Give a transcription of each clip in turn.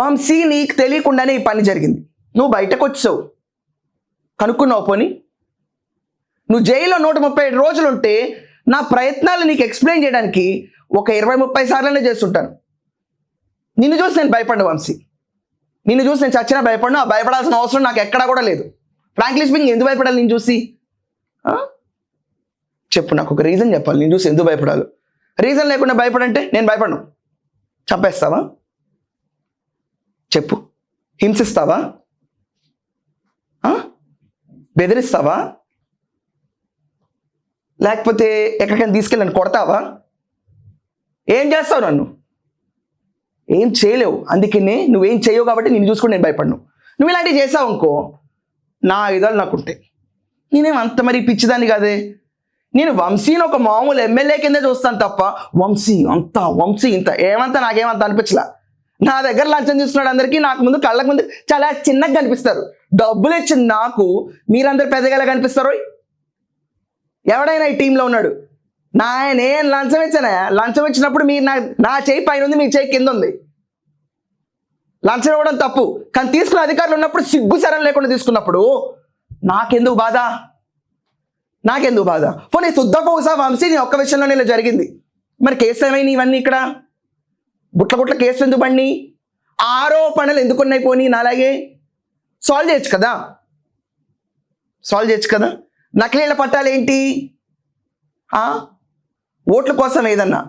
వంశీ నీకు తెలియకుండానే ఈ పని జరిగింది. నువ్వు బయటకు వచ్చావు, కనుక్కున్నావు. పోని నువ్వు జైల్లో 137 రోజులు ఉంటే నా ప్రయత్నాలు నీకు ఎక్స్ప్లెయిన్ చేయడానికి ఒక 20-30 సార్లనే చేస్తుంటాను. నిన్ను చూసి నేను భయపడ్డా వంశీ, నిన్ను చూసి నేను చచ్చినా భయపడినా, భయపడాల్సిన అవసరం నాకు ఎక్కడా కూడా లేదు. ఫ్రాంక్లీ స్పీకింగ్ ఎందుకు భయపడాలి నేను చూసి? చెప్పు, నాకు ఒక రీజన్ చెప్పాలి. నేను చూసి ఎందుకు భయపడాలి? రీజన్ లేకుండా భయపడంటే నేను భయపడను. చంపేస్తావా? చెప్పు. హింసిస్తావా? బెదిరిస్తావా? లేకపోతే ఎక్కడికైనా తీసుకెళ్ళి నన్ను కొడతావా? ఏం చేస్తావు? నన్ను ఏం చేయలేవు. అందుకనే నువ్వేం చేయవు కాబట్టి నేను చూసుకుని నేను భయపడను. నువ్వు ఇలాంటివి చేసావు అనుకో, నా ఆయుధాలు నాకుంటాయి. నేనేం అంత మరి పిచ్చిదాన్ని కాదే. నేను వంశీని ఒక మామూలు ఎమ్మెల్యే కింద చూస్తాను తప్ప వంశీ అంత వంశీ ఇంత ఏమంతా నాకేమంత అనిపించలా. నా దగ్గర లంచం చూస్తున్నాడు అందరికీ, నాకు ముందు కళ్ళకు ముందు చాలా చిన్నగా కనిపిస్తారు. డబ్బులు ఇచ్చిన నాకు మీరందరూ పెద్దగా కనిపిస్తారు. ఎవడైనా ఈ టీంలో ఉన్నాడు, నేను లంచం ఇచ్చానా? లంచం ఇచ్చినప్పుడు మీరు నా చేయి పైన ఉంది, మీ చేయి కింద ఉంది. లంచం ఇవ్వడం తప్పు, కానీ తీసుకున్న అధికారులు ఉన్నప్పుడు సిగ్గు సరం లేకుండా తీసుకున్నప్పుడు నాకెందుకు బాధ? నాకెందుకు బాధ? పోనీ శుద్ధ వంశీ నీ ఒక్క విషయంలోనే ఇలా జరిగింది. మరి కేసులు ఏమైనా ఇవన్నీ ఇక్కడ గుట్ల కేసులు ఎందుకు బండి? ఆరోపణలు ఎందుకున్నాయి? పోనీ నాలాగే సాల్వ్ చేయొచ్చు కదా. నకిలీల పట్టాలు ఏంటి? ఓట్ల కోసం ఏదన్నా,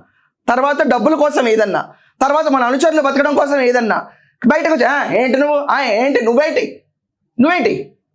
తర్వాత డబ్బుల కోసం ఏదన్నా, తర్వాత మన అనుచరులు బతకడం కోసం ఏదన్నా బయటకు వచ్చా ఏంటి నువ్వు? ఏంటి నువ్వేంటి?